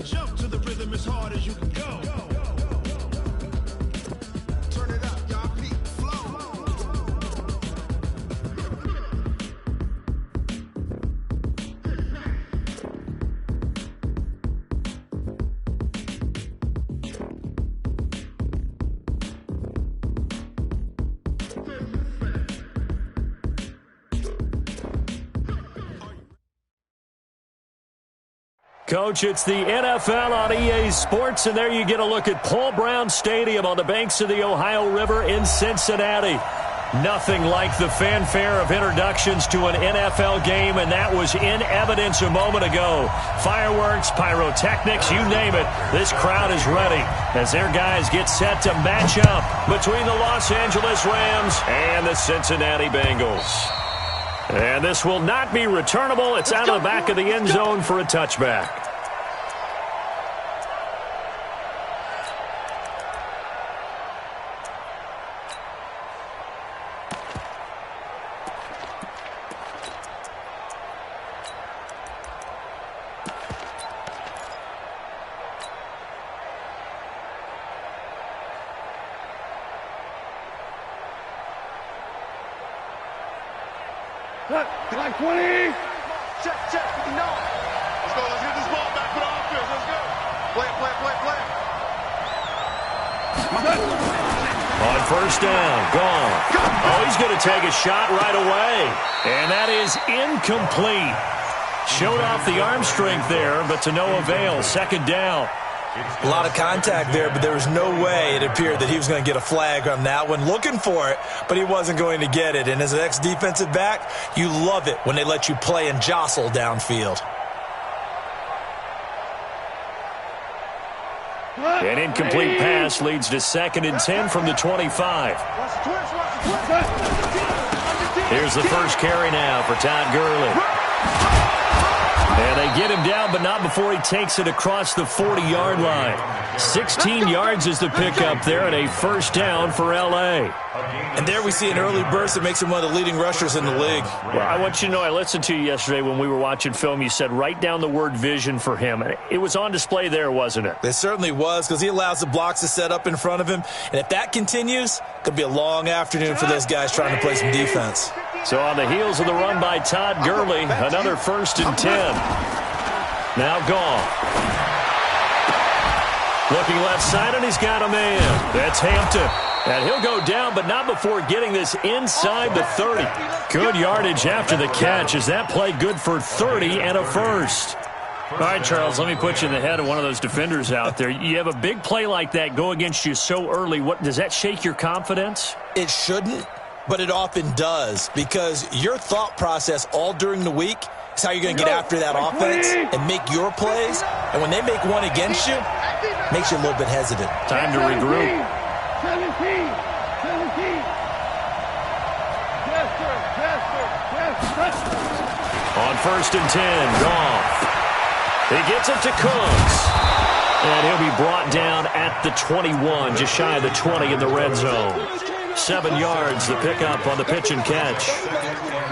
Jump to the rhythm as hard as you can go. Turn it up, y'all. Peak flow. Coach, it's the NFL on EA Sports, and there you get a look at Paul Brown Stadium on the banks of the Ohio River in Cincinnati. Nothing like the fanfare of introductions to an NFL game, and that was in evidence a moment ago. Fireworks, pyrotechnics, you name it. This crowd is ready as their guys get set to match up between the Los Angeles Rams and the Cincinnati Bengals. And this will not be returnable. It's out of the back of the end zone for a touchback. Like 20. Check. No. Let's go. Let's get this ball back for the offense. Let's go. Play it. On first down, gone. Oh, he's going to take a shot right away. And that is incomplete. Showed off the arm strength there, but to no avail. Second down. A lot of contact there, but there was no way it appeared that he was going to get a flag on that one. Looking for it, but he wasn't going to get it. And as an ex-defensive back, you love it when they let you play and jostle downfield. An incomplete pass leads to 2nd and 10 from the 25. Here's the first carry now for Todd Gurley. And they get him down, but not before he takes it across the 40-yard line. 16 yards is the pickup there, and a first down for L.A. And there we see an early burst that makes him one of the leading rushers in the league. Well, I want you to know, I listened to you yesterday when we were watching film. You said write down the word vision for him. It was on display there, wasn't it? It certainly was, because he allows the blocks to set up in front of him. And if that continues, it could be a long afternoon for those guys trying to play some defense. So on the heels of the run by Todd Gurley, another 1st and 10. Now gone. Looking left side, and he's got a man. That's Hampton. And he'll go down, but not before getting this inside the 30. Good yardage after the catch. Is that play good for 30 and a first? All right, Charles, let me put you in the head of one of those defenders out there. You have a big play like that go against you so early. What does that shake your confidence? It shouldn't, but it often does, because your thought process all during the week is how you're going to get after that offense and make your plays. And when they make one against you, it makes you a little bit hesitant. Time to regroup. 17. On 1st and 10, Goff. He gets it to Cooks. And he'll be brought down at the 21, just shy of the 20 in the red zone. 7 yards, the pickup on the pitch and catch.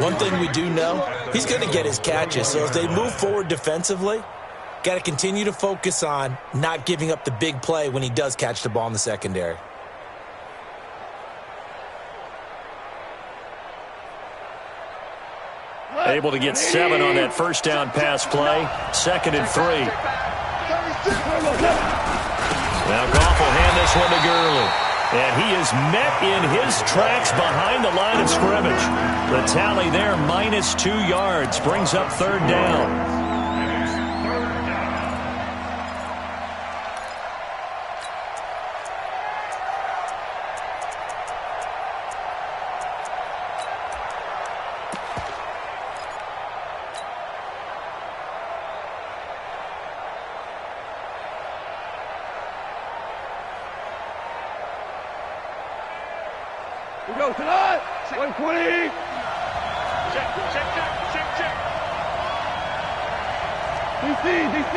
One thing we do know, he's going to get his catches. So as they move forward defensively, got to continue to focus on not giving up the big play when he does catch the ball in the secondary. Able to get 7 on that first down pass play. 2nd and 3. Now Goff will hand this one to Gurley. And he is met in his tracks behind the line of scrimmage. The tally there, -2 yards, brings up 3rd down. We go tonight. 120. Check. DC.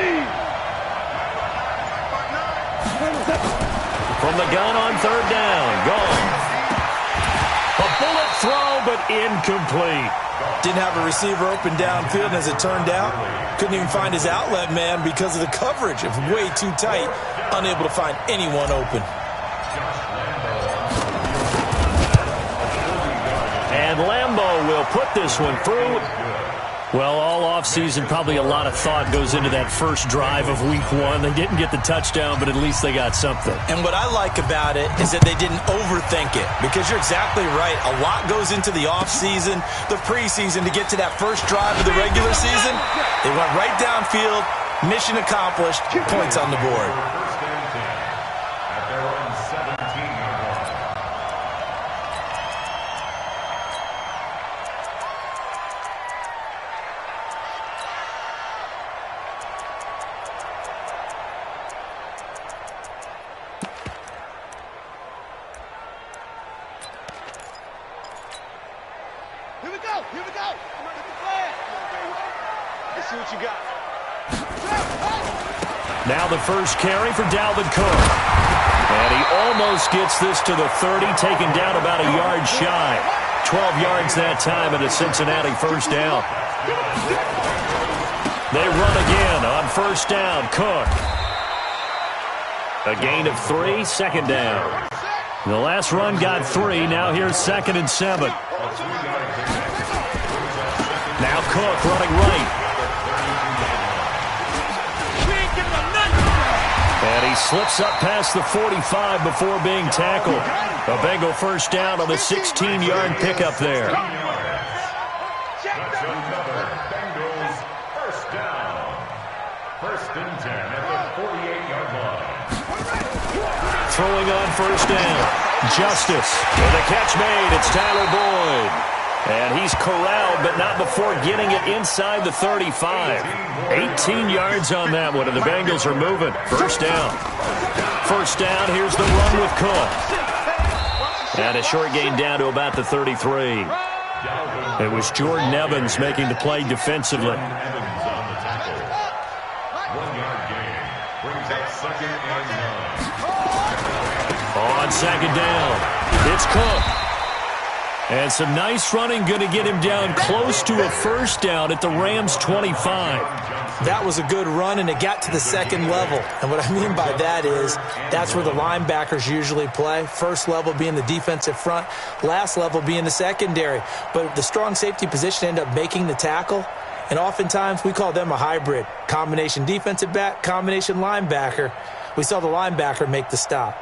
From the gun on 3rd down, gone. A bullet throw, but incomplete. Didn't have a receiver open downfield, and as it turned out, couldn't even find his outlet man because of the coverage. It was way too tight, unable to find anyone open. And Lambo will put this one through. Well, all offseason, probably a lot of thought goes into that first drive of week 1. They didn't get the touchdown, but at least they got something. And what I like about it is that they didn't overthink it, because you're exactly right. A lot goes into the offseason, the preseason, to get to that first drive of the regular season. They went right downfield, mission accomplished, points on the board. Here we go. Let's see what you got. Now the first carry for Dalvin Cook. And he almost gets this to the 30, taken down about a yard shy. 12 yards that time and a Cincinnati first down. They run again on first down. Cook. A gain of 3, second down. The last run got 3. Now here's 2nd and 7. Now Cook running right. And he slips up past the 45 before being tackled. A Bengal first down on the 16-yard pickup there. Bengals first down. 1st and 10 at the 48-yard line. Throwing on first down. Justice. With a catch made, it's Tyler Boyd. And he's corralled, but not before getting it inside the 35. 18 yards on that one, and the Bengals are moving. First down. First down, here's the run with Cook. And a short gain down to about the 33. It was Jordan Evans making the play defensively. 1 yard gain brings up 2nd and 9. On second down, it's Cook. And some nice running, going to get him down close to a first down at the Rams' 25. That was a good run, and it got to the 2nd level. And what I mean by that is that's where the linebackers usually play. First level being the defensive front, last level being the secondary. But the strong safety position ended up making the tackle. And oftentimes we call them a hybrid. Combination defensive back, combination linebacker. We saw the linebacker make the stop.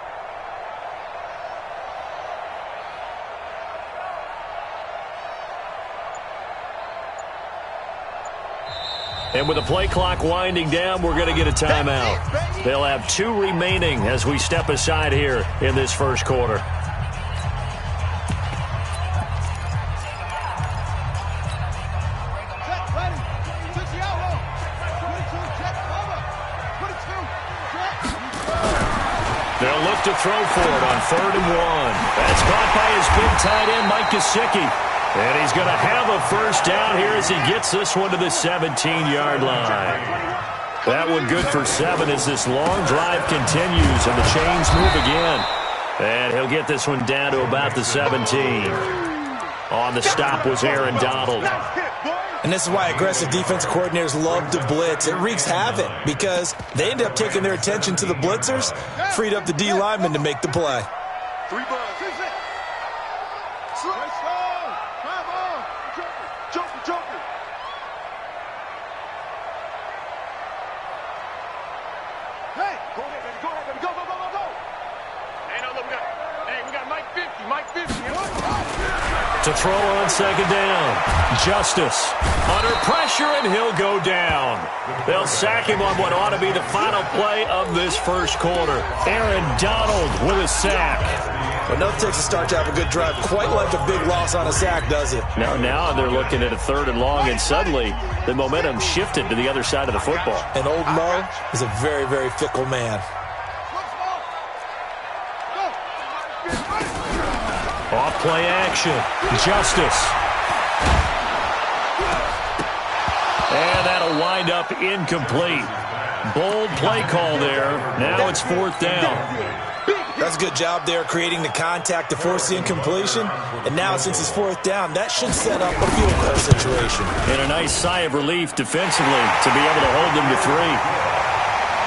And with the play clock winding down, we're going to get a timeout. They'll have 2 remaining as we step aside here in this first quarter. They'll look to throw for it on 3rd and 1. That's caught by his big tight end, Mike Gesicki. And he's going to have a first down here as he gets this one to the 17-yard line. That one good for 7 as this long drive continues and the chains move again. And he'll get this one down to about the 17. On the stop was Aaron Donald. And this is why aggressive defensive coordinators love to blitz. It wreaks havoc because they end up taking their attention to the blitzers, freed up the D lineman to make the play. 3 balls. Joker. Hey, go ahead, baby. Go. Hey, no, look, we got Mike 50. To throw on second down. Justice under pressure, and he'll go down. They'll sack him on what ought to be the final play of this first quarter. Aaron Donald with a sack. But no Texas start to have a good drive. Quite like a big loss on a sack, does it? Now they're looking at a 3rd and long, and suddenly the momentum shifted to the other side of the football. And old Mo is a very, very fickle man. Off play action. Justice. And that'll wind up incomplete. Bold play call there. Now it's 4th down. That's a good job there creating the contact to force the incompletion. And now since it's fourth down, that should set up a field goal situation. And a nice sigh of relief defensively to be able to hold them to 3.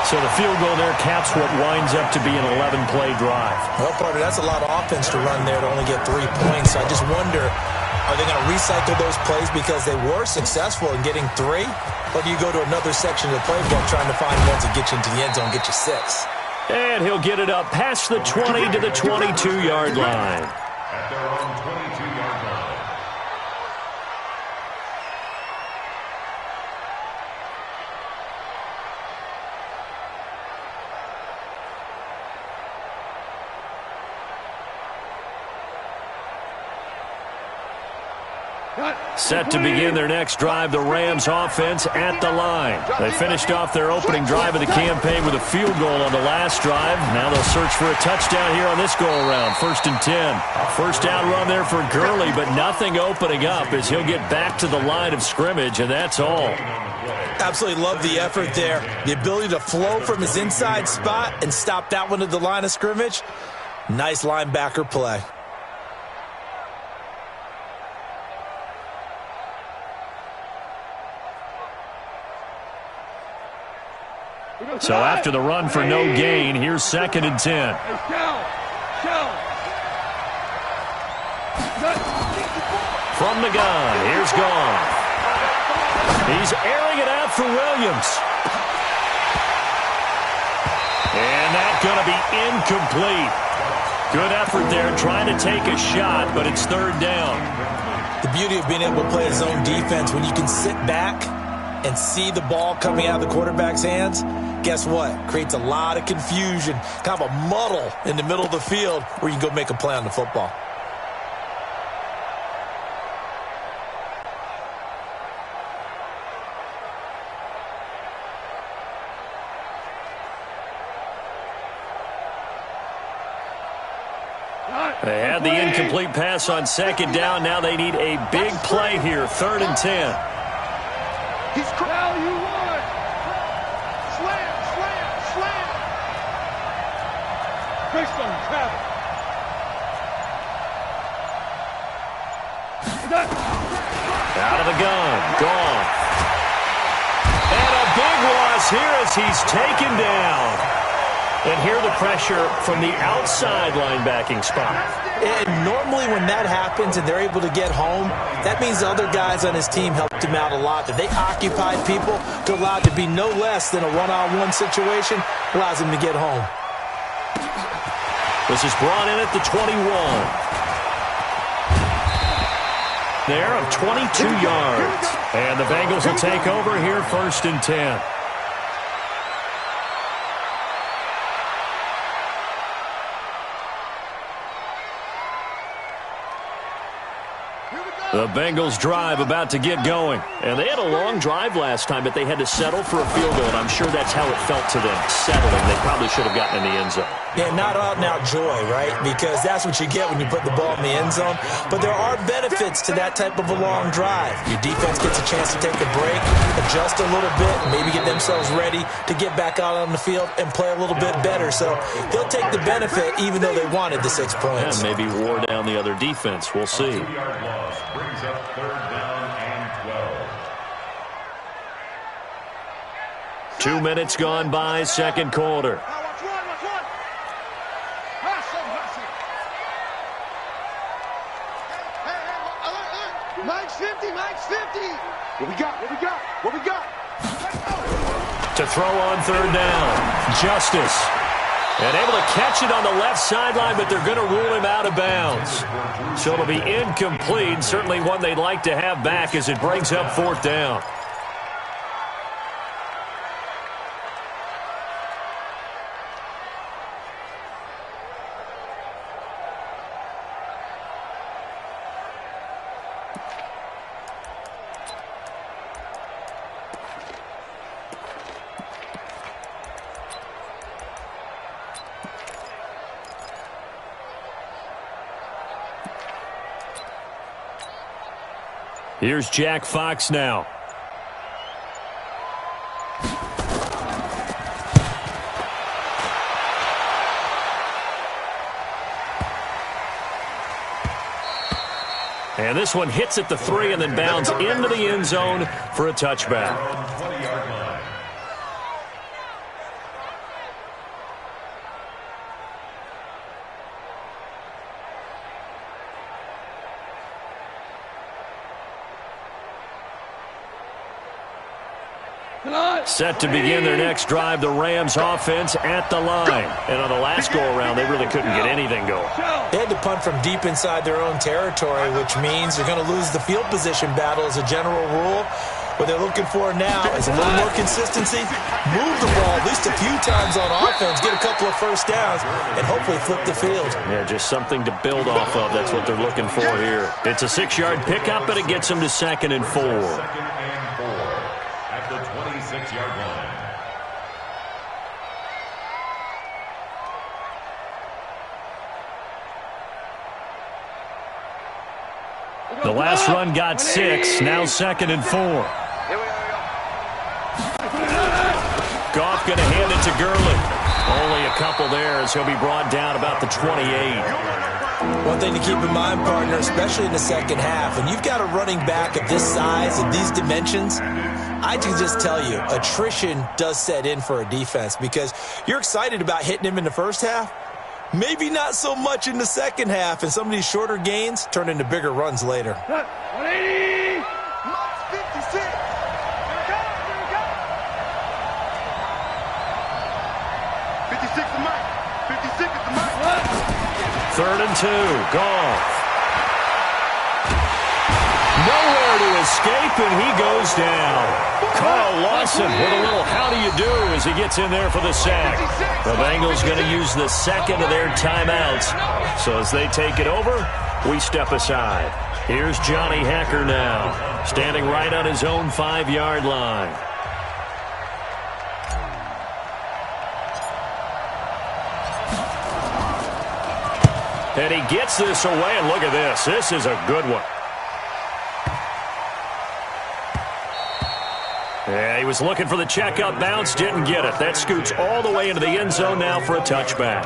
So the field goal there caps what winds up to be an 11-play drive. Well, partner, that's a lot of offense to run there to only get 3 points. So I just wonder, are they going to recycle those plays because they were successful in getting 3? Or do you go to another section of the playbook trying to find ones that get you into the end zone, get you 6? And he'll get it up past the 20 to the 22-yard line. At their own 22-yard line. Set to begin their next drive, the Rams offense at the line. They finished off their opening drive of the campaign with a field goal on the last drive. Now they'll search for a touchdown here on this go-around. 1st and 10. First down run there for Gurley, but nothing opening up as he'll get back to the line of scrimmage, and that's all. Absolutely love the effort there. The ability to flow from his inside spot and stop that one at the line of scrimmage. Nice linebacker play. So after the run for no gain, here's 2nd and 10. From the gun, here's Gone. He's airing it out for Williams. And that's going to be incomplete. Good effort there trying to take a shot, but it's 3rd down. The beauty of being able to play a zone defense when you can sit back and see the ball coming out of the quarterback's hands, guess what? Creates a lot of confusion, kind of a muddle in the middle of the field where you can go make a play on the football. They had the incomplete pass on 2nd down. Now they need a big play here, 3rd and 10. He's now you won. Slam, slam, slam. Based on travel. Out of the gun, Gone. And a big loss here as he's taken down. And here the pressure from the outside linebacking spot. And normally when that happens and they're able to get home, that means the other guys on his team helped him out a lot. That they occupied people to allow it to be no less than a one-on-one situation, allows him to get home. This is brought in at the 21. There of 22 yards. And the Bengals will take over here, 1st and 10. The Bengals drive about to get going. And they had a long drive last time, but they had to settle for a field goal, and I'm sure that's how it felt to them, settling. They probably should have gotten in the end zone. Yeah, not out-and-out joy, right? Because that's what you get when you put the ball in the end zone. But there are benefits to that type of a long drive. Your defense gets a chance to take a break, adjust a little bit, and maybe get themselves ready to get back out on the field and play a little bit better. So they'll take the benefit even though they wanted the 6 points. And maybe wore down the other defense. We'll see. 2-yard loss brings up 3rd down and 12. 2 minutes gone by, 2nd quarter. Mike's 50, Mike's 50. What we got? What we got? What we got? To throw on 3rd down, Justice. And able to catch it on the left sideline, but they're going to rule him out of bounds. So it'll be incomplete, certainly one they'd like to have back as it brings up 4th down. Here's Jack Fox now. And this one hits at the 3 and then bounds into the end zone for a touchback. 20-yard line. Set to begin their next drive, the Rams offense at the line. And on the last go-around, they really couldn't get anything going. They had to punt from deep inside their own territory, which means they're going to lose the field position battle as a general rule. What they're looking for now is a little more consistency, move the ball at least a few times on offense, get a couple of first downs, and hopefully flip the field. Yeah, just something to build off of. That's what they're looking for here. It's a 6-yard pickup, and it gets them to 2nd and 4. 2nd and 4 at the 26-yard line. The last run got 6, now 2nd and 4. Goff going to hand it to Gurley. Only a couple there as he'll be brought down about the 28. One thing to keep in mind, partner, especially in the second half, when you've got a running back of this size and these dimensions, I can just tell you, attrition does set in for a defense because you're excited about hitting him in the first half. Maybe not so much in the second half, and some of these shorter gains turn into bigger runs later. 180! 56. Here we go. 56 to Mike. 56 is the Mike. 3rd and 2, Goff. Nowhere to escape, and he goes down. Carl Lawson with a little how do you do as he gets in there for the sack. The Bengals going to use the second of their timeouts. So as they take it over, we step aside. Here's Johnny Hacker now, standing right on his own 5-yard line. And he gets this away, and look at this. This is a good one. Yeah, he was looking for the checkup bounce, didn't get it. That scoots all the way into the end zone now for a touchback.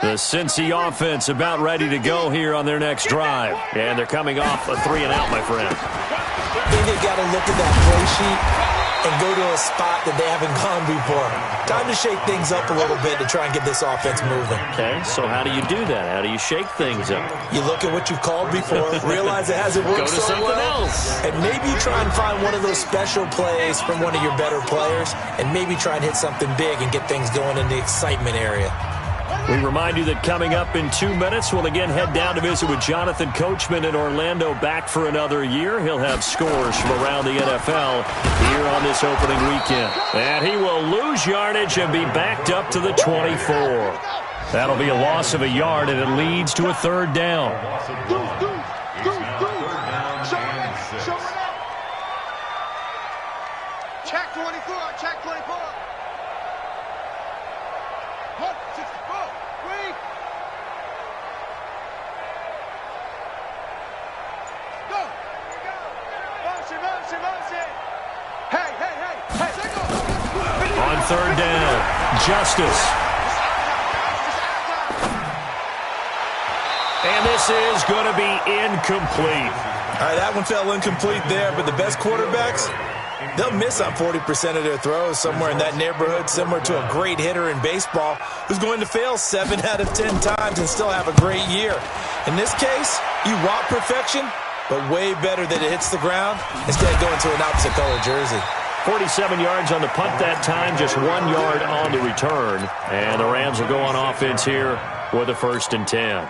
The Cincy offense about ready to go here on their next drive. And they're coming off a 3-and-out, my friend. I think they've got to look at that play sheet and go to a spot that they haven't gone before. Time to shake things up a little bit to try and get this offense moving. Okay, so how do you do that? How do you shake things up? You look at what you've called before, realize it hasn't worked Go to so something well, else. and maybe you try and find one of those special plays from one of your better players, and maybe try and hit something big and get things going in the excitement area. We remind you that coming up in 2 minutes, we'll again head down to visit with Jonathan Coachman in Orlando, back for another year. He'll have scores from around the NFL here on this opening weekend. And he will lose yardage and be backed up to the 24. That'll be a loss of a yard, and it leads to a 3rd down. Check 24, check 24. 64, wait. Go. Motion. Hey. On 3rd down, Justice. And this is going to be incomplete. All right, that one fell incomplete there, but the best quarterbacks, they'll miss on 40% of their throws, somewhere in that neighborhood, similar to a great hitter in baseball who's going to fail 7 out of 10 times and still have a great year. In this case, you want perfection, but way better that it hits the ground instead of going to an opposite color jersey. 47 yards on the punt that time, just 1 yard on the return. And the Rams will go on offense here with a 1st and 10.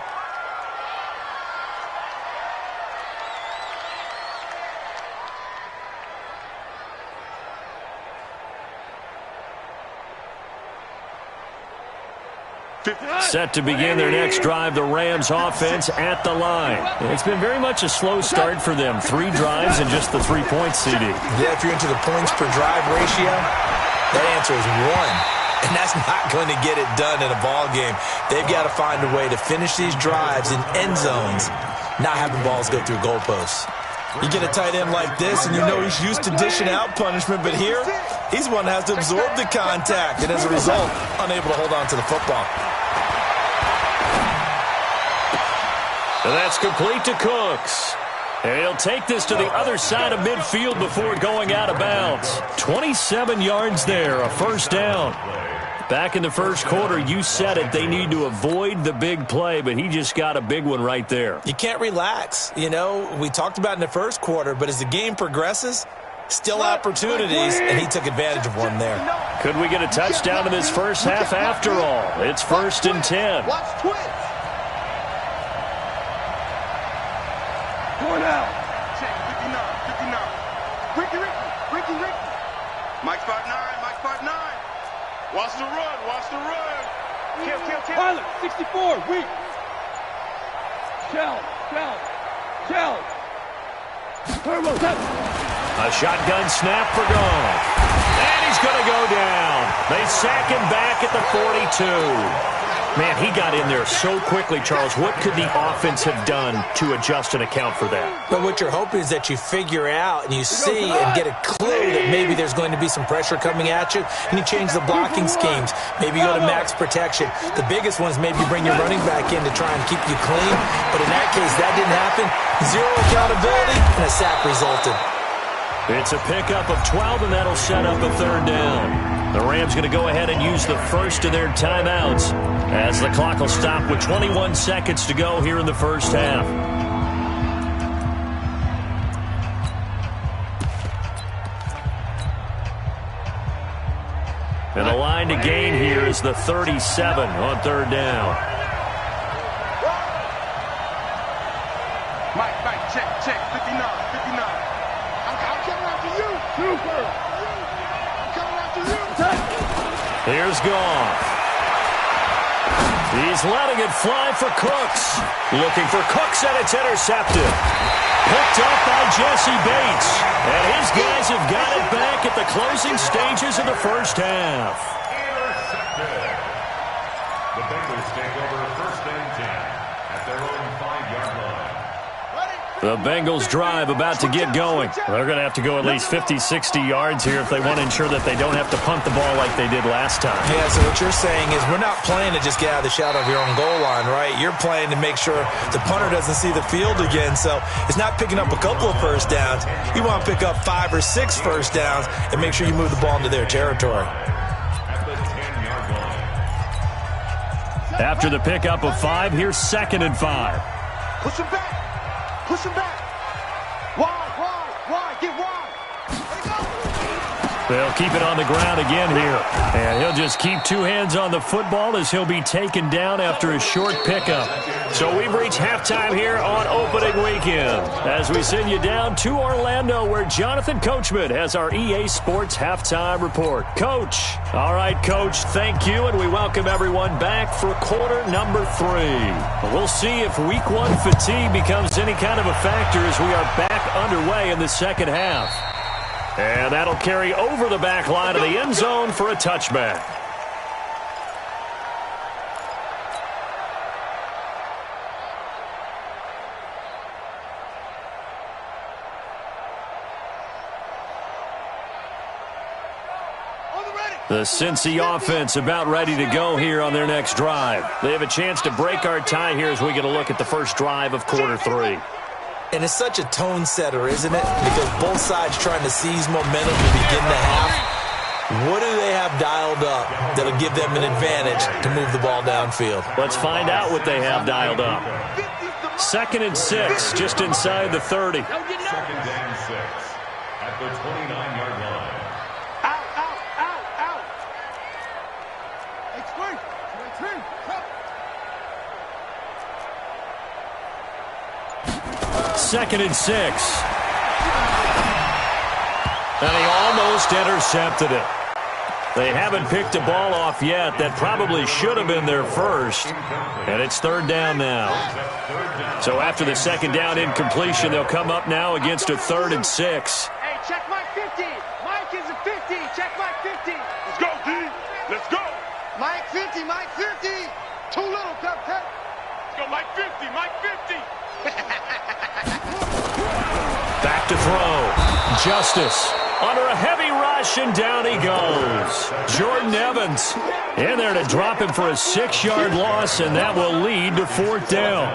Set to begin their next drive, the Rams offense at the line. It's been very much a slow start for them. 3 drives and just the 3 points, CD. Yeah, if you're into the points per drive ratio, that answer is 1. And that's not going to get it done in a ball game. They've got to find a way to finish these drives in end zones, not having balls go through goalposts. You get a tight end like this, and you know he's used to dishing out punishment, but here, he's one that has to absorb the contact, and as a result, unable to hold on to the football. And that's complete to Cooks. And he'll take this to the other side of midfield before going out of bounds. 27 yards there, a first down. Back in the first quarter, you said it, they need to avoid the big play, but he just got a big one right there. You can't relax. You know, we talked about in the first quarter, but as the game progresses, still opportunities, and he took advantage of one there. Could we get a touchdown in this first half after all? It's 1st and 10. Watch twins. Going out. Check 59. Ricky. Mike 5'9". Watch the run. Kill. Pilot, 64, weak. Shell. Turbo, 7. A shotgun snap for Goff. And he's going to go down. They sack him back at the 42. Man, he got in there so quickly, Charles. What could the offense have done to adjust and account for that? But what you're hoping is that you figure out and you see and get a clue that maybe there's going to be some pressure coming at you, and you change the blocking schemes. Maybe you go to max protection. The biggest one is maybe bring your running back in to try and keep you clean. But in that case, that didn't happen. 0 accountability, and a sack resulted. It's a pickup of 12, and that'll set up a 3rd down. The Rams going to go ahead and use the first of their timeouts as the clock will stop with 21 seconds to go here in the first half. And the line to gain here is the 37 on 3rd down. Mike, check. 59. I'm coming after you. Super. I'm coming after you. Here's Goff. He's letting it fly for Cooks. Looking for Cooks, and it's intercepted. Picked up by Jesse Bates. And his guys have got it back at the closing stages of the first half. Intercepted. The Bengals take over 1st and 10 at their own 5-yard line. The Bengals drive about to get going. They're going to have to go at least 50, 60 yards here if they want to ensure that they don't have to punt the ball like they did last time. Yeah, so what you're saying is we're not playing to just get out of the shadow of your own goal line, right? You're playing to make sure the punter doesn't see the field again. So it's not picking up a couple of first downs. You want to pick up 5 or 6 first downs and make sure you move the ball into their territory. At the 10-yard line. After the pickup of 5, here's 2nd and 5. Push him back. Wide. Get wide. Let it go. They'll keep it on the ground again here. And he'll just keep 2 hands on the football as he'll be taken down after a short pickup. So we've reached halftime here on opening weekend as we send you down to Orlando where Jonathan Coachman has our EA Sports halftime report. Coach. All right, Coach, thank you, and we welcome everyone back for quarter number 3. We'll see if week 1 fatigue becomes any kind of a factor as we are back underway in the second half. And that'll carry over the back line of the end zone for a touchback. The Cincy offense about ready to go here on their next drive. They have a chance to break our tie here as we get a look at the first drive of quarter 3. And it's such a tone setter, isn't it? Because both sides trying to seize momentum to begin the half. What do they have dialed up that'll give them an advantage to move the ball downfield? Let's find out what they have dialed up. 2nd and 6, just inside the 30. 2nd and 6 at the 29-yard line. Out. Second and 6. And he almost intercepted it. They haven't picked a ball off yet. That probably should have been their first. And it's third down now. So after the second down incompletion, they'll come up now against a 3rd and 6. Hey, check Mike 50. Mike is a 50. Check Mike 50. Let's go, D. Let's go. Mike 50. Mike 50. Too little, cut. Let's go, Mike 50. Mike 50. Back to throw. Justice under a heavy rush, and down he goes. Jordan Evans in there to drop him for a 6-yard loss, and that will lead to 4th down.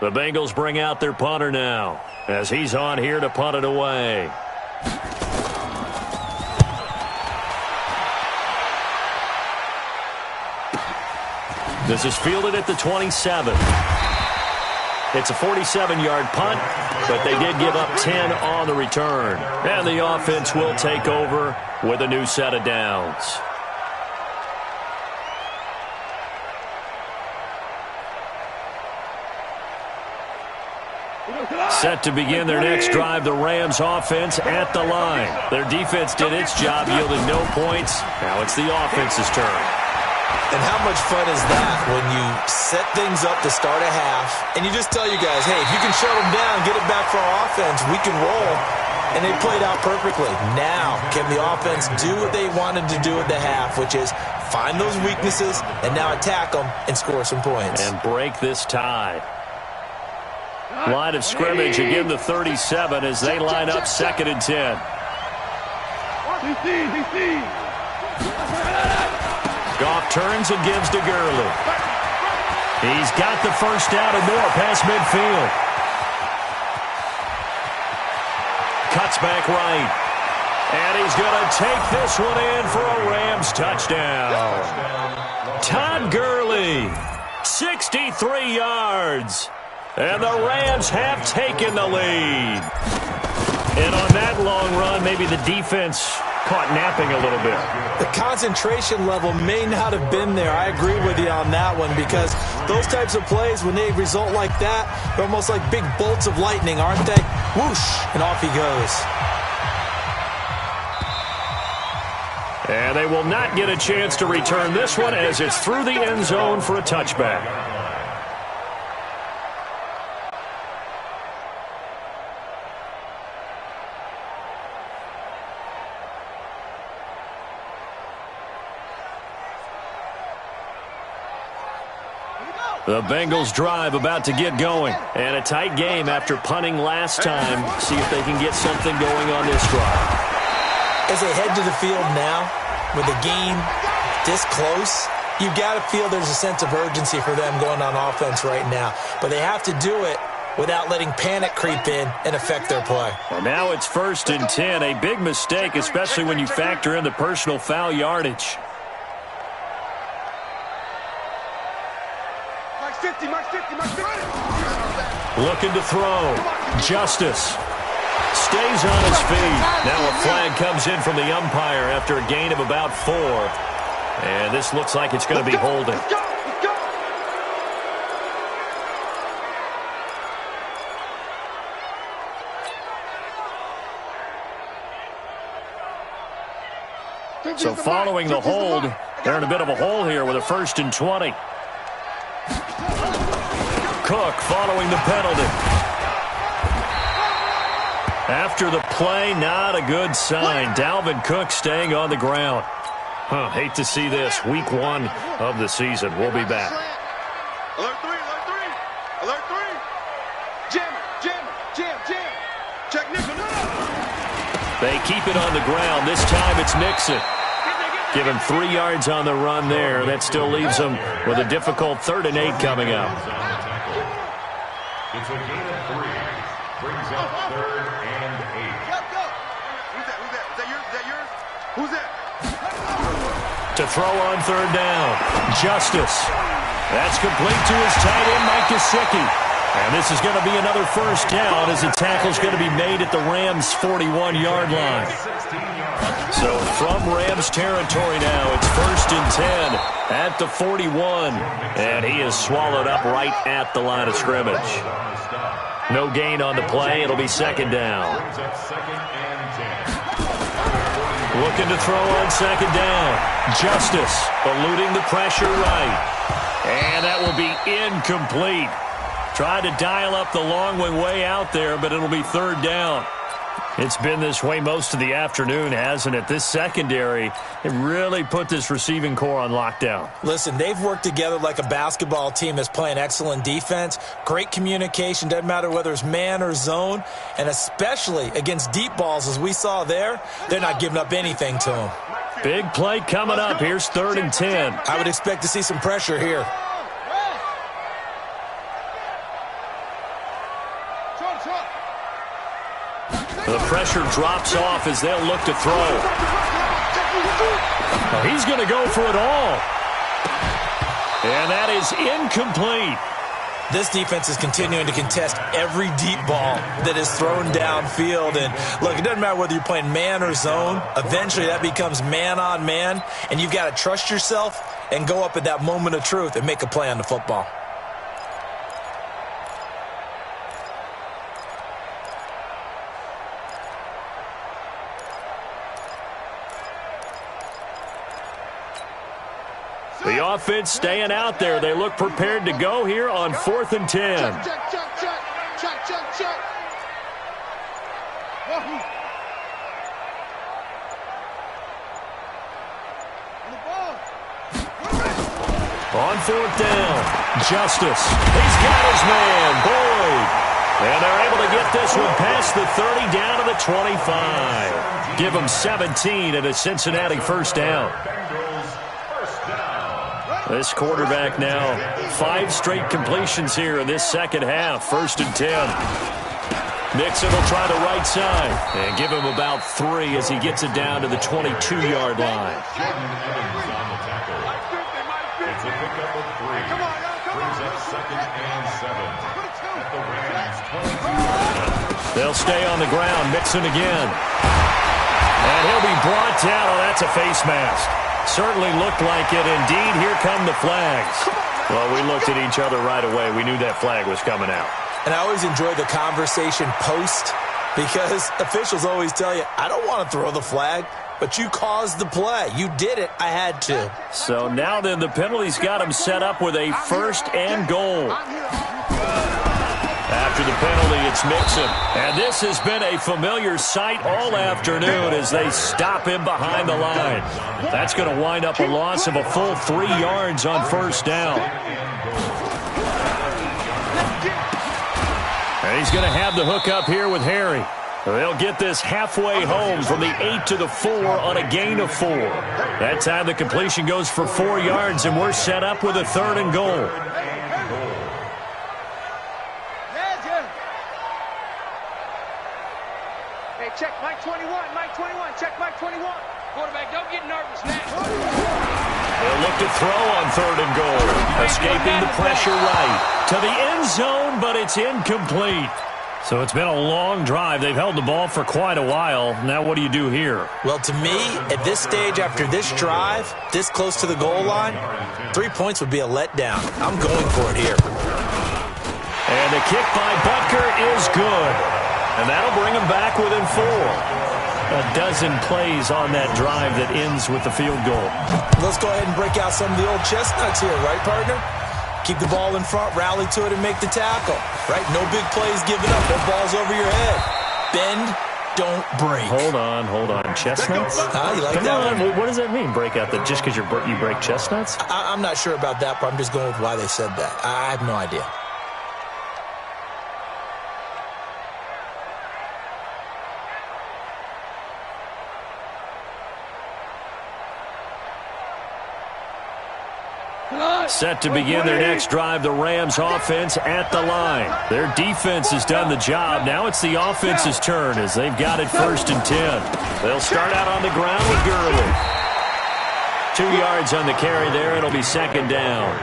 The Bengals bring out their punter now as he's on here to punt it away. This is fielded at the 27. It's a 47-yard punt, but they did give up 10 on the return. And the offense will take over with a new set of downs. Set to begin their next drive, the Rams offense at the line. Their defense did its job, yielding no points. Now it's the offense's turn. And how much fun is that when you set things up to start a half and you just tell you guys, hey, if you can shut them down, get it back for our offense, we can roll. And they played out perfectly. Now, can the offense do what they wanted to do at the half, which is find those weaknesses and now attack them and score some points. And break this tie. Line of scrimmage, again the 37 as they line up 2nd and 10. Goff turns and gives to Gurley. He's got the first down and more past midfield. Cuts back right. And he's going to take this one in for a Rams touchdown. Todd Gurley, 63 yards. And the Rams have taken the lead. And on that long run, maybe the defense caught napping a little bit. The concentration level may not have been there. I agree with you on that one because those types of plays, when they result like that, they're almost like big bolts of lightning, aren't they? Whoosh, and off he goes. And they will not get a chance to return this one as it's through the end zone for a touchback. The Bengals drive about to get going. And a tight game after punting last time. See if they can get something going on this drive. As they head to the field now, with the game this close, you've got to feel there's a sense of urgency for them going on offense right now. But they have to do it without letting panic creep in and affect their play. And now it's 1st and 10. A big mistake, especially when you factor in the personal foul yardage. Looking to throw. Justice stays on his feet. Now a flag comes in from the umpire after a gain of about 4. And this looks like it's going to be holding. So following the hold, they're in a bit of a hole here with a 1st and 20. Cook following the penalty. After the play, not a good sign. Dalvin Cook staying on the ground. Hate to see this. Week 1 of the season. We'll be back. Alert 3, alert 3. Alert 3. Jam. Check Nixon. They keep it on the ground. This time it's Nixon. Give him 3 yards on the run there. That still leaves them with a difficult 3rd and 8 coming up. It's a gain of 3. Brings up 3rd and 8. Go. Who's that? Is that yours? Who's that? To throw on 3rd down. Justice. That's complete to his tight end, Mike Gesicki. And this is going to be another first down as the tackle's going to be made at the Rams' 41-yard line. So from Rams territory now, it's 1st and 10 at the 41. And he is swallowed up right at the line of scrimmage. No gain on the play. It'll be 2nd down. Looking to throw on 2nd down. Justice eluding the pressure right. And that will be incomplete. Tried to dial up the long way out there, but it'll be 3rd down. It's been this way most of the afternoon, hasn't it? This secondary, it really put this receiving core on lockdown. Listen, they've worked together like a basketball team that's playing excellent defense. Great communication, doesn't matter whether it's man or zone. And especially against deep balls, as we saw there, they're not giving up anything to them. Big play coming up. Here's 3rd and 10. I would expect to see some pressure here. The pressure drops off as they'll look to throw. Oh, he's going to go for it all. And that is incomplete. This defense is continuing to contest every deep ball that is thrown downfield. And, look, it doesn't matter whether you're playing man or zone. Eventually that becomes man on man, and you've got to trust yourself and go up at that moment of truth and make a play on the football. The offense staying out there. They look prepared to go here on 4th and 10. On 4th down, Justice. He's got his man, Boyd. And they're able to get this one past the 30 down to the 25. Give them 17 at a Cincinnati 1st down. This quarterback now, 5 straight completions here in this second half. 1st and 10. Mixon will try the right side and give him about 3 as he gets it down to the 22-yard line. It's a pickup of 3. Brings up 2nd and 7 at the Rams' 22. They'll stay on the ground. Mixon again. And he'll be brought down. Oh, that's a face mask. Certainly looked like it. Indeed, here come the flags. Well, we looked at each other right away. We knew that flag was coming out. And I always enjoy the conversation post because officials always tell you, I don't want to throw the flag, but you caused the play. You did it. I had to. So now then the penalty's got him set up with a 1st and goal. After the penalty, it's Mixon. And this has been a familiar sight all afternoon as they stop him behind the line. That's going to wind up a loss of a full 3 yards on 1st down. And he's going to have the hook up here with Harry. They'll get this halfway home from the 8 to the 4 on a gain of 4. That time the completion goes for 4 yards, and we're set up with a 3rd and goal. Check Mike 21, Mike 21, check Mike 21. Quarterback, don't get nervous now. They'll look to throw on 3rd and goal. Escaping the pressure right to the end zone, but it's incomplete. So it's been a long drive. They've held the ball for quite a while. Now what do you do here? Well, to me, at this stage, after this drive, this close to the goal line, 3 points would be a letdown. I'm going for it here. And the kick by Butker is good. And that'll bring him back within 4. A dozen plays on that drive that ends with the field goal. Let's go ahead and break out some of the old chestnuts here, right, partner? Keep the ball in front, rally to it, and make the tackle, right? No big plays given up. No balls over your head. Bend, don't break. Hold on. Chestnuts? You like Come that on. one? What does that mean, break out? That just because you break chestnuts? I'm not sure about that, but I'm just going with why they said that. I have no idea. Set to begin their next drive, the Rams offense at the line. Their defense has done the job. Now it's the offense's turn as they've got it 1st and 10. They'll start out on the ground with Gurley. 2 yards on the carry there. It'll be 2nd down.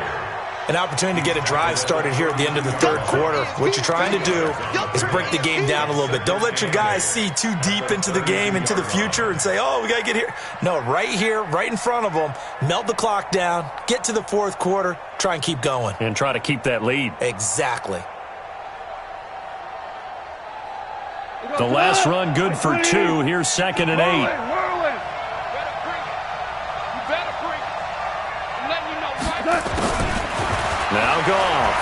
an opportunity to get a drive started here at the end of the third quarter. What you're trying to do is break the game down a little bit. Don't let your guys see too deep into the game, into the future, and say, oh, we got to get here. No, right here, right in front of them, melt the clock down, get to the fourth quarter, try and keep going. And try to keep that lead. Exactly. The last run good for 2. Here's 2nd and 8. Now Goff.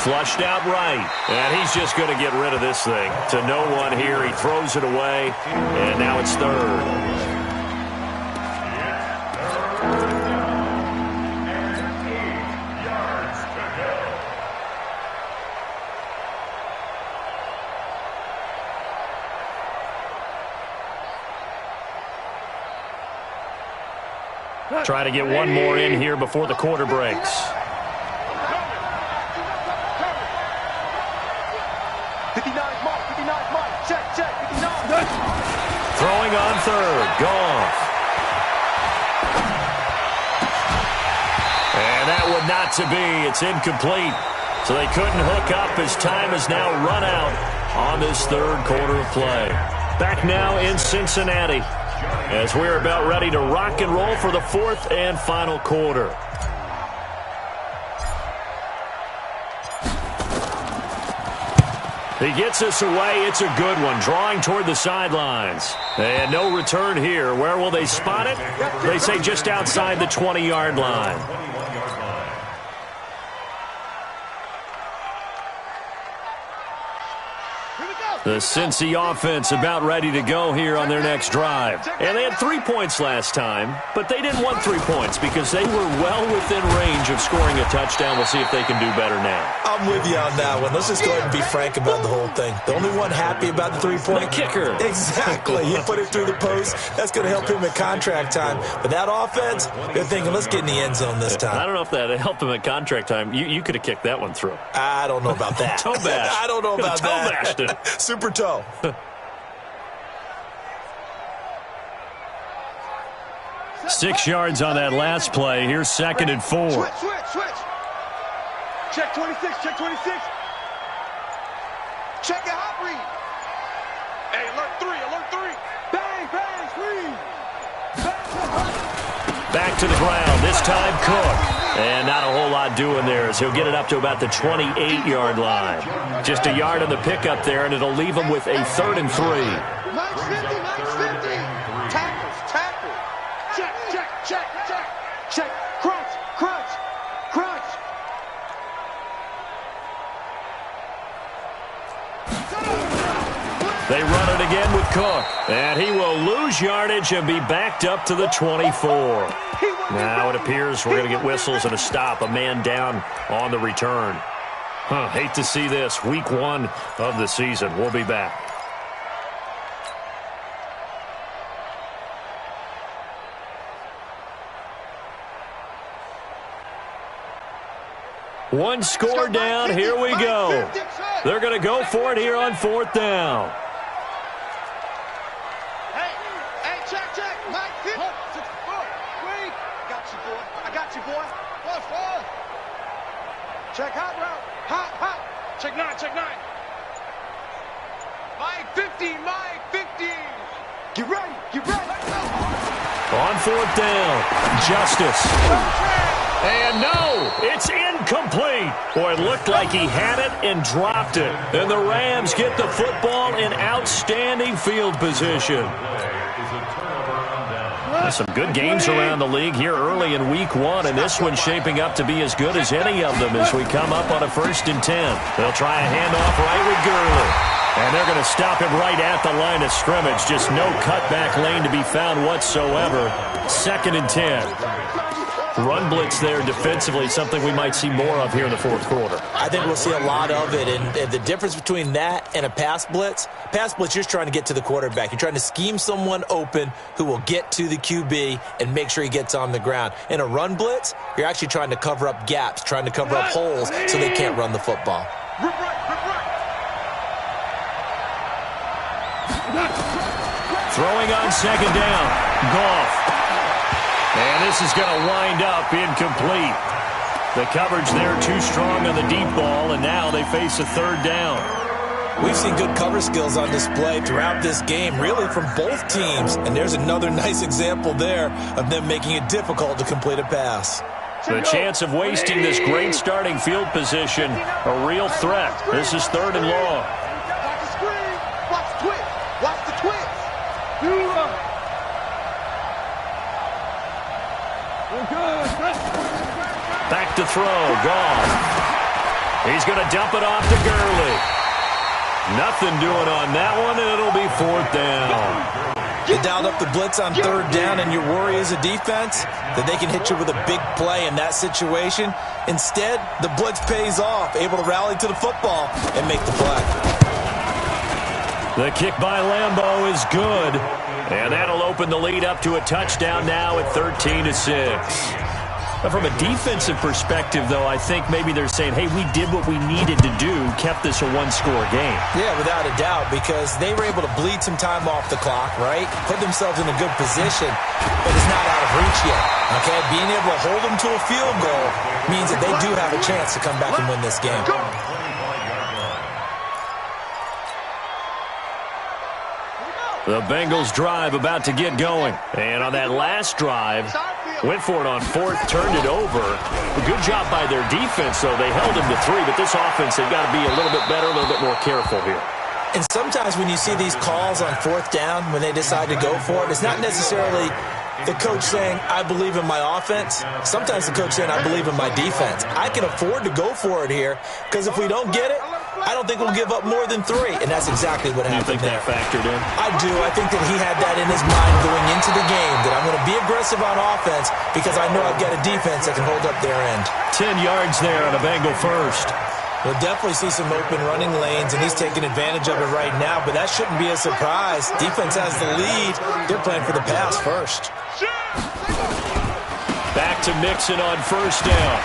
Flushed out right. And he's just going to get rid of this thing. To no one here. He throws it away. And now it's 3rd. Try to get one more in here before the quarter breaks. 59, Mike, 59, Mike. Check, 59. Throwing on 3rd. Goff. And that would not to be. It's incomplete. So they couldn't hook up as time has now run out on this third quarter of play. Back now in Cincinnati, as we're about ready to rock and roll for the fourth and final quarter. He gets us away. It's a good one. Drawing toward the sidelines. And no return here. Where will they spot it? They say just outside the 20-yard line. The Cincy offense about ready to go here on their next drive. And they had 3 points last time, but they didn't want 3 points because they were well within range of scoring a touchdown. We'll see if they can do better now. I'm with you on that one. Let's just go ahead and be frank about the whole thing. The only one happy about the 3-point kicker. Exactly. He put it through the post. That's going to help him at contract time. But that offense, they're thinking, let's get in the end zone this time. I don't know if that helped him at contract time. You could have kicked that one through. I don't know about that. Toe bash. I don't know about toe that. Toe bashed it. Super toe. 6 yards on that last play. Here's 2nd and 4. Switch. Check 26, check 26. Check your hot read. Hey, alert 3. Bang, screen. Back to the ground. This time Cook. And not a whole lot doing there as he'll get it up to about the 28-yard line. Just a yard on the pickup there, and it'll leave him with a 3rd and 3. Mike's 50. Tackle. Check. Crunch. They run it again with Cook. And he will lose yardage and be backed up to the 24. Now it appears we're going to get whistles and a stop. A man down on the return. Hate to see this. Week 1 of the season. We'll be back. One score down. Here we go. They're going to go for it here on 4th down. Hey, check. Mike 50. Wait. I got you, boy. Fast. Check hot route. Hot. Check 9. Mike 50. Get ready. On 4th down, Justice. And no, it's incomplete. Boy, it looked like he had it and dropped it. And the Rams get the football in outstanding field position. Some good games around the league here early in week 1, and this one's shaping up to be as good as any of them as we come up on a 1st and 10. They'll try a handoff right with Gurley. And they're going to stop him right at the line of scrimmage. Just no cutback lane to be found whatsoever. 2nd and 10. Run blitz there defensively, something we might see more of here in the fourth quarter. I think we'll see a lot of it, and the difference between that and a pass blitz, you're just trying to get to the quarterback. You're trying to scheme someone open who will get to the QB and make sure he gets on the ground. In a run blitz, you're actually trying to cover up gaps, trying to cover up holes so they can't run the football. Throwing on 2nd down, Goff. And this is going to wind up incomplete. The coverage there too strong on the deep ball, and now they face a third down. We've seen good cover skills on display throughout this game, really from both teams. And there's another nice example there of them making it difficult to complete a pass. The chance of wasting this great starting field position, a real threat. This is 3rd and long. Watch the screen. Watch the twist. Watch the twist. Back to throw. Gone. He's going to dump it off to Gurley. Nothing doing on that one, and it'll be 4th down. You dialed up the blitz on 3rd down, and your worry as a defense that they can hit you with a big play in that situation. Instead, the blitz pays off, able to rally to the football and make the play. The kick by Lambeau is good, and that'll open the lead up to a touchdown now at 13-6. But from a defensive perspective, though, I think maybe they're saying, hey, we did what we needed to do, kept this a one-score game. Yeah, without a doubt, because they were able to bleed some time off the clock, right? Put themselves in a good position, but it's not out of reach yet, okay? Being able to hold them to a field goal means that they do have a chance to come back and win this game. The Bengals drive about to get going. And on that last drive, went for it on 4th, turned it over. A good job by their defense, though. They held them to 3, but this offense, they've got to be a little bit better, a little bit more careful here. And sometimes when you see these calls on 4th down, when they decide to go for it, it's not necessarily the coach saying, I believe in my offense. Sometimes the coach saying, I believe in my defense. I can afford to go for it here, because if we don't get it, I don't think we'll give up more than 3, and that's exactly what happened there. You think that factored in? I do. I think that he had that in his mind going into the game, that I'm going to be aggressive on offense because I know I've got a defense that can hold up their end. 10 yards there on a Bengal first. We'll definitely see some open running lanes, and he's taking advantage of it right now, but that shouldn't be a surprise. Defense has the lead. They're playing for the pass first. Back to Mixon on 1st down.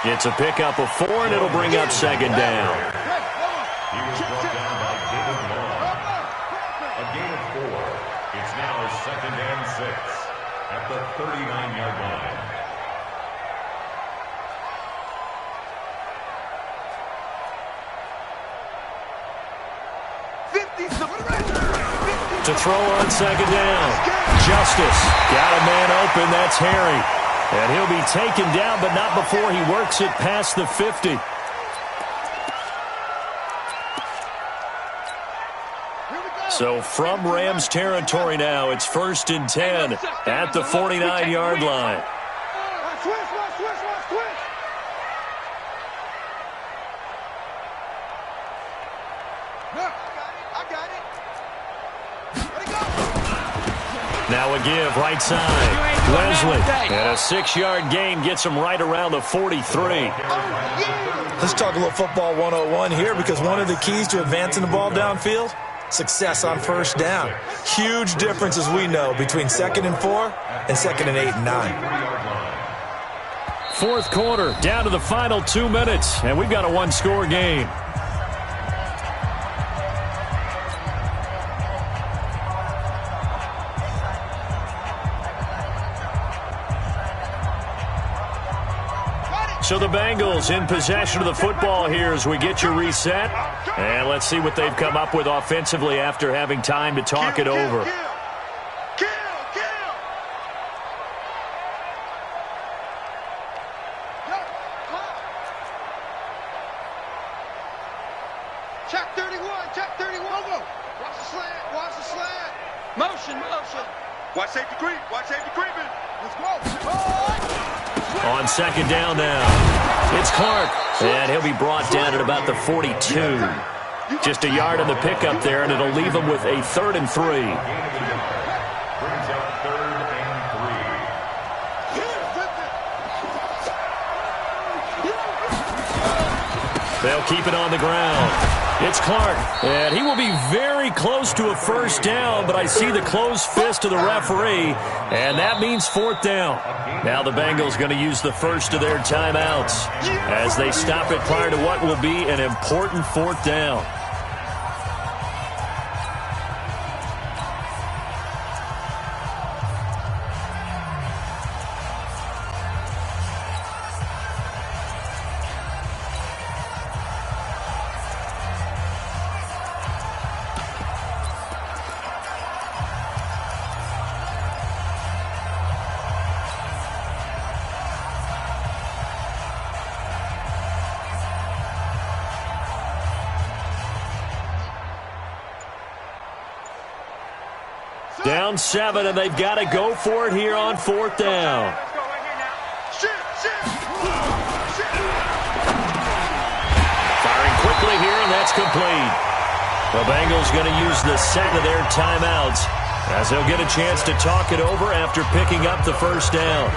It's a pickup of 4, and it'll bring up 2nd down. He was brought down by David Long. A gain of 4. It's now 2nd and 6 at the 39-yard line. To throw on 2nd down. Justice got a man open. That's Harry. And he'll be taken down, but not before he works it past the 50. So from Rams territory now, it's 1st and 10 at the 49-yard line. Now a give, right side. Wesley, and a 6-yard gain gets him right around the 43. Let's talk a little football 101 here, because one of the keys to advancing the ball downfield, success on 1st down. Huge difference, as we know, between 2nd and 4 and 2nd and 8 and 9. 4th quarter, down to the final 2 minutes, and we've got a one-score game. So the Bengals in possession of the football here as we get you reset. And let's see what they've come up with offensively after having time to talk it over. Check 31, check 31. Watch the slant, watch the slant. Motion, motion. Watch safety creep, watch safety creeping. Let's go. On 2nd down now, it's Clark, and he'll be brought down at about the 42. Just a yard on the pickup there, and it'll leave him with a 3rd and 3. Brings up 3rd and 3. They'll keep it on the ground. It's Clark, and he will be very close to a 1st down, but I see the closed fist of the referee, and that means 4th down. Now the Bengals going to use the first of their timeouts as they stop it prior to what will be an important 4th down. Down 7, and they've got to go for it here on 4th down. Firing quickly here, and that's complete. The Bengals going to use the second of their timeouts as they'll get a chance to talk it over after picking up the first down.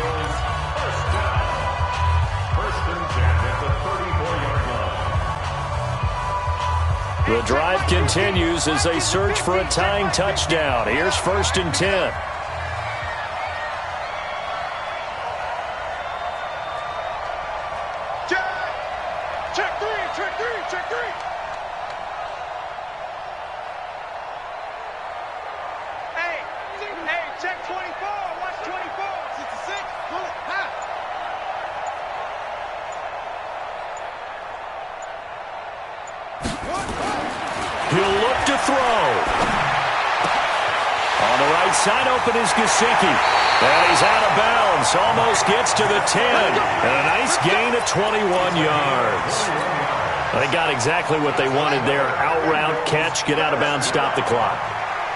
The drive continues as they search for a tying touchdown. Here's 1st and 10. Check three. Hey, check 24. Watch 24. 66. Pull it. Half. He'll look to throw. On the right side, open is Gesicki. And he's out of bounds. Almost gets to the 10. And a nice gain of 21 yards. They got exactly what they wanted there. Out route, catch, get out of bounds, stop the clock.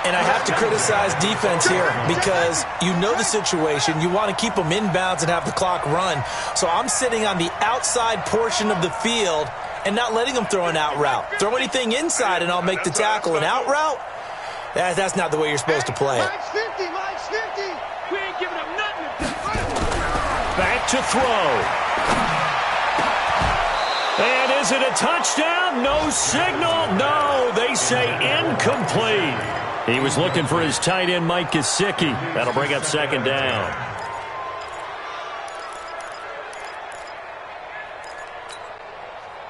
And I have to criticize defense here because you know the situation. You want to keep them inbounds and have the clock run. So I'm sitting on the outside portion of the field and not letting them throw an out route. Throw anything inside and I'll make the tackle. An out route? That's not the way you're supposed to play it. Mike's 50. We ain't giving up nothing. Back to throw. And is it a touchdown? No signal. No, they say incomplete. He was looking for his tight end, Mike Gesicki. That'll bring up 2nd down.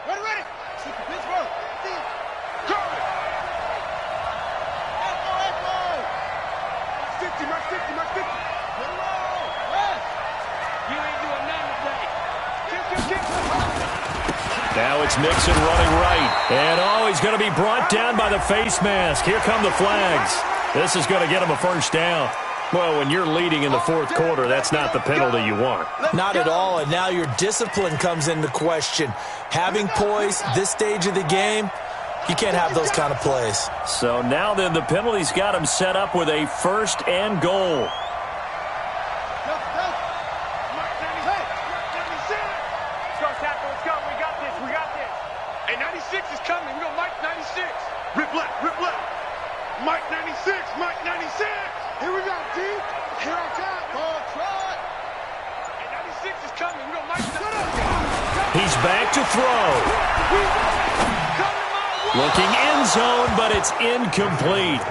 Ready. Pittsburgh. Curry. Mark 50. You ain't doing nothing today. Kick. Now it's Mixon running right. And, he's going to be brought down by the face mask. Here come the flags. This is going to get him a 1st down. Well, when you're leading in the 4th quarter, that's not the penalty you want. Not at all, and now your discipline comes into question. Having poise this stage of the game, you can't have those kind of plays. So now then the penalty's got him set up with a 1st and goal. Let's go. We got this. Hey, 96 is coming. We go Mike 96. Rip left. Mike 96. Here we go, D. Here I come. Ball try. Hey, 96 is coming. We go Mike 96. He's back to throw. Looking end zone, but it's incomplete.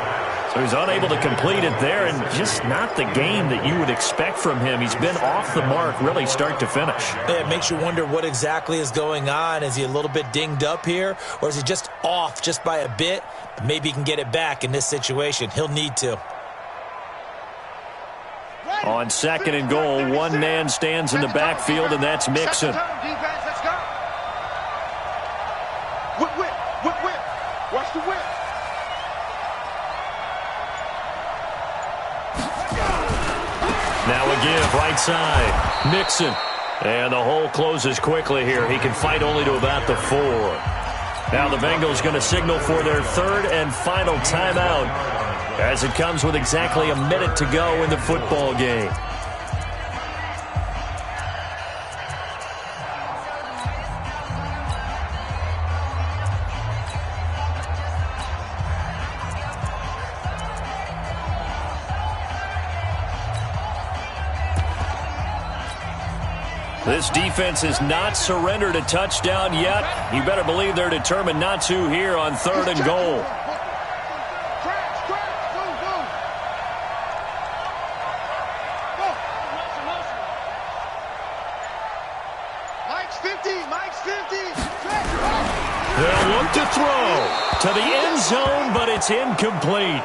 So he's unable to complete it there, and just not the game that you would expect from him. He's been off the mark, really, start to finish. It makes you wonder what exactly is going on. Is he a little bit dinged up here, or is he just off just by a bit? Maybe he can get it back in this situation. He'll need to. On 2nd and goal, one man stands in the backfield, and that's Mixon. Let's go. Whip. Watch the whip. Now a give, right side. Mixon. And the hole closes quickly here. He can fight only to about the 4. Now the Bengals going to signal for their 3rd and final timeout as it comes with exactly a minute to go in the football game. This defense has not surrendered a touchdown yet. You better believe they're determined not to here on 3rd and goal. Mike's 50. They'll look to throw to the end zone, but it's incomplete.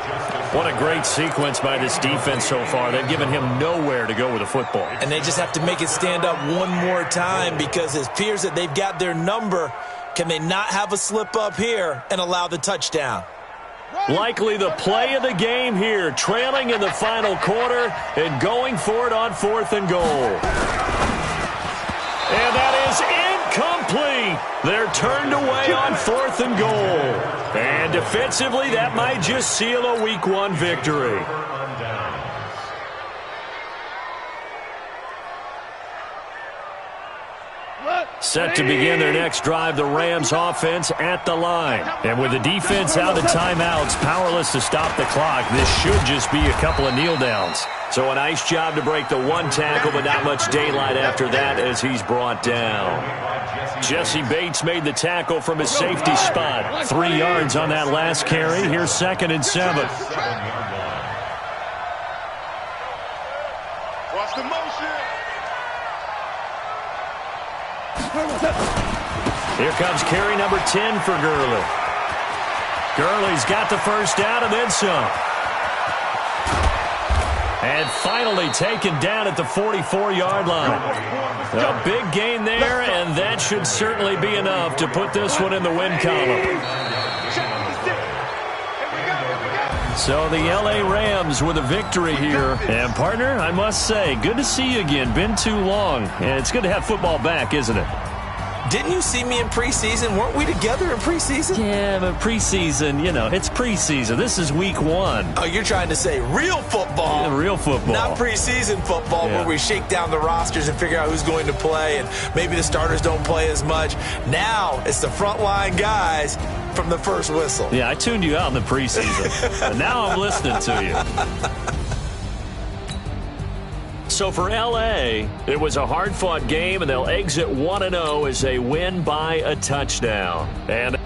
What a great sequence by this defense so far. They've given him nowhere to go with the football. And they just have to make it stand up one more time because it appears that they've got their number. Can they not have a slip up here and allow the touchdown? Likely the play of the game here, trailing in the final quarter and going for it on 4th and goal. And that is incomplete. They're turned away on 4th and goal. And defensively, that might just seal a Week 1 victory. Set to begin their next drive, the Rams offense at the line. And with the defense out of timeouts, powerless to stop the clock, this should just be a couple of kneel downs. So a nice job to break the one tackle, but not much daylight after that as he's brought down. Jesse Bates made the tackle from his safety spot. 3 yards on that last carry. Here's 2nd and 7. Watch the motion. Here comes carry number 10 for Gurley. Gurley's got the first down and then some. And finally taken down at the 44-yard line. A big gain there, and that should certainly be enough to put this one in the win column. So the L.A. Rams with a victory here. And, partner, I must say, good to see you again. Been too long. And it's good to have football back, isn't it? Didn't you see me in preseason? Weren't we together in preseason? Yeah, but preseason, you know, it's preseason. This is week 1. Oh, you're trying to say real football. Yeah, real football. Not preseason football where we shake down the rosters and figure out who's going to play, and maybe the starters don't play as much. Now it's the frontline guys from the first whistle. Yeah, I tuned you out in the preseason. And now I'm listening to you. So for L.A., it was a hard-fought game, and they'll exit 1-0 as they win by a touchdown. And